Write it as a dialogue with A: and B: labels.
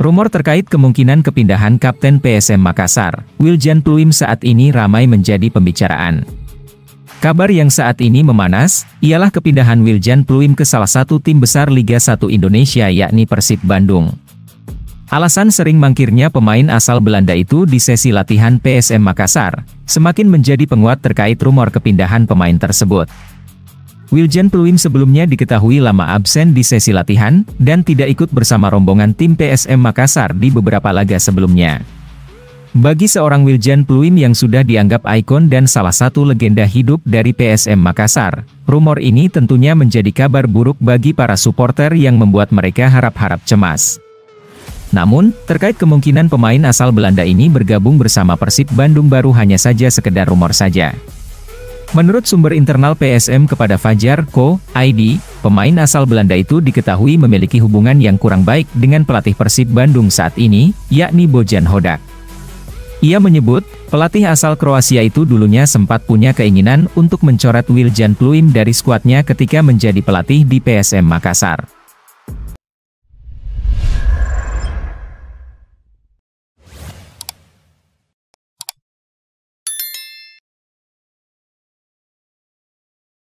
A: Rumor terkait kemungkinan kepindahan Kapten PSM Makassar, Wiljan Pluim saat ini ramai menjadi pembicaraan. Kabar yang saat ini memanas, ialah kepindahan Wiljan Pluim ke salah satu tim besar Liga 1 Indonesia yakni Persib Bandung. Alasan sering mangkirnya pemain asal Belanda itu di sesi latihan PSM Makassar, semakin menjadi penguat terkait rumor kepindahan pemain tersebut. Wiljan Pluim sebelumnya diketahui lama absen di sesi latihan, dan tidak ikut bersama rombongan tim PSM Makassar di beberapa laga sebelumnya. Bagi seorang Wiljan Pluim yang sudah dianggap ikon dan salah satu legenda hidup dari PSM Makassar, rumor ini tentunya menjadi kabar buruk bagi para supporter yang membuat mereka harap-harap cemas. Namun, terkait kemungkinan pemain asal Belanda ini bergabung bersama Persib Bandung baru hanya saja sekedar rumor saja. Menurut sumber internal PSM kepada Fajar Co. ID, pemain asal Belanda itu diketahui memiliki hubungan yang kurang baik dengan pelatih Persib Bandung saat ini, yakni Bojan Hodak. Ia menyebut, pelatih asal Kroasia itu dulunya sempat punya keinginan untuk mencoret Wiljan Pluim dari skuadnya ketika menjadi pelatih di PSM Makassar.